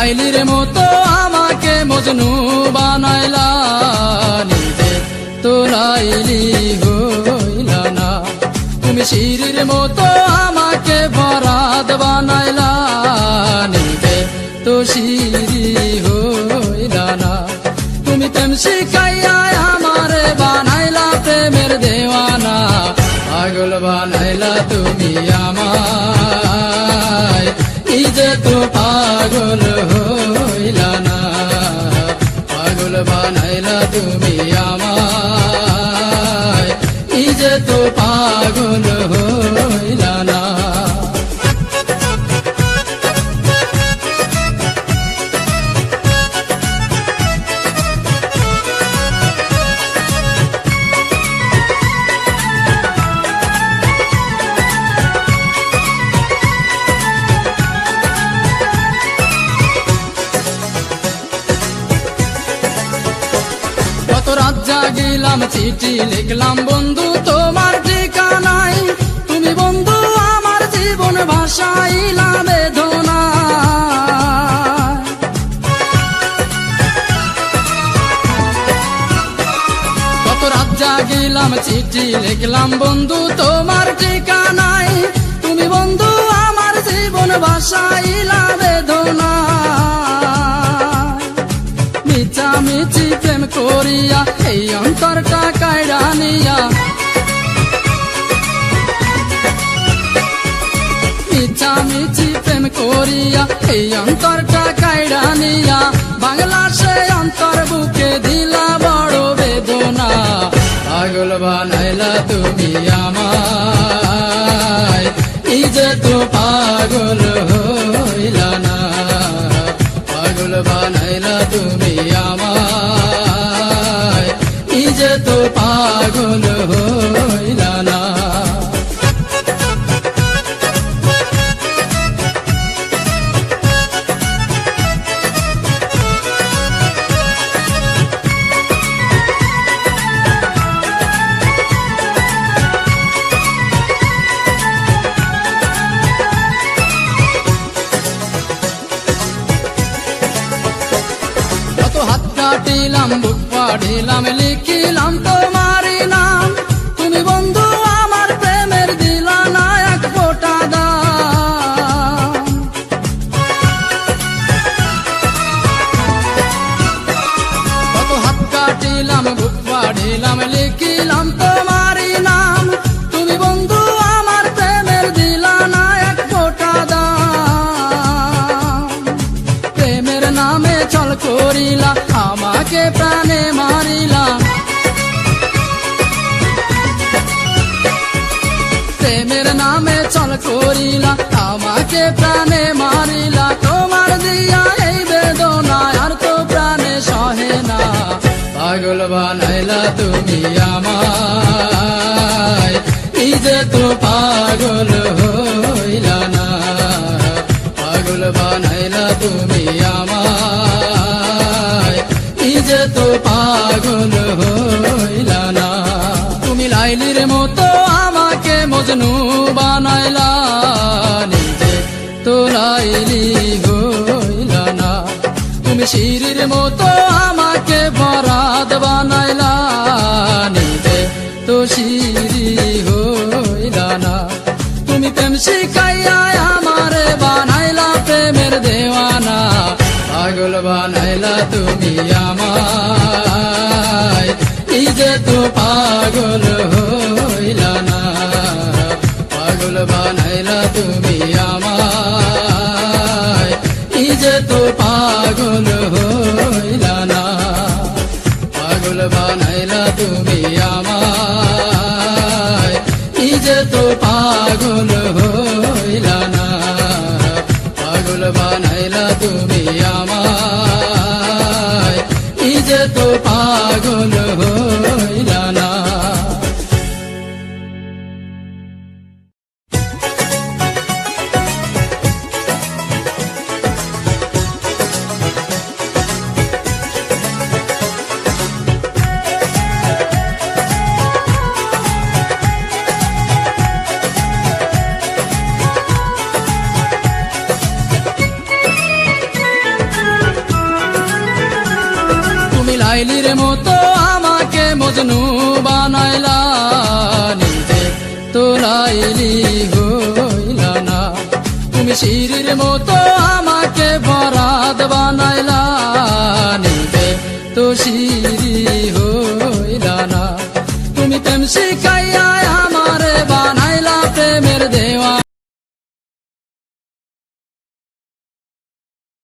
লাইলির মতো আমাকে মজনু বানাইলা, নিজে তো লাইলি হইলা না। তুমি শিরির মতো আমাকে বরাদ বানাইলা, নিজে তো শিরি হইলা না। তুমি প্রেম শিখাইয়া আমারে বানাইলা প্রেমের দেওয়ানা, পাগল বানাইলা তুমি আমায়, নিজে তো পাগল হইলা না। পাগল বানাইলা তুমি আমায়, নিজে তো পাগল হইলা না। রাত জাগিলাম চিঠি লিখলাম বন্ধু তোমার ঠিকানায়, তুমি বন্ধু আমার জীবন ভাসাইলা বেদনা। কত রাত জাগিলাম চিঠি লিখলাম বন্ধু তোমার ঠিকানায়, তুমি বন্ধু আমার জীবন ভাসাইলা বেদনা। মিছি প্রেম করিয়া এই অন্তরটা কায়রা নিয়া, মিছি প্রেম করিয়া এই অন্তরটা কায়রা নিয়া, বাংলা সে অন্তর বুকে দিলা বড় বেদনা। পাগল বানাইলা তুমি আমায়, নিজে তো পাগল হইলা না। পাগল বানাইলা তুমি আমায়, নিজে তো পাগল হইলা না। হাত কাটিলাম বুক পাড়িলাম লিখিলাম তোমারই নাম, তুমি বন্ধু আমার প্রেমের দিলা না এক ফোঁটা দাম। কত হাত কাটিলাম বুক পাড়িলাম লিখিলাম তোমারই নাম, তুমি বন্ধু আমার প্রেমের দিলা না এক ফোঁটা দাম। প্রেমের নামে ছল করিলা আমাকে প্রাণে মারিলা, প্রেমের নামে ছল করিলা আমাকে প্রাণে মারিলা। তোমার দিয়া এই বেদনা আর তো প্রাণে সহে না, পাগল বানাইলা তুমি আমায়, নিজে তো পাগল হইলা না। পাগল বানাইলা তুমি আমায়, নিজে তো পাগল হইলা না। তুমি লাইলির মতো আমাকে মজনু বানাইলা, নিজে তো লাইলি হইলা না। তুমি শিরির মতো আমাকে বরাদ বানাইলা, নিজে তো শিরি হইলা না। তুমি প্রেম শিখাইয়া আমারে বানাইলা প্রেমের দেওয়ানা, পাগল বানাইলা তুমি আমায়, নিজে তো পাগল হইলা না। পাগল বানাইলা তুমি আমায়, নিজে তো পাগল হইলা না। পাগল বানাইলা তুমি আমায়, নিজে তো পাগল হইলা না। পাগল বানাইলা তুমি আমায়, নিজে তো পাগল হইলা না। লাইলির মতো আমাকে মজনু বানাইলা, নিজে তো লাইলি হইলা না। তুমি শিরির মতো আমাকে বরাত বানাইলা,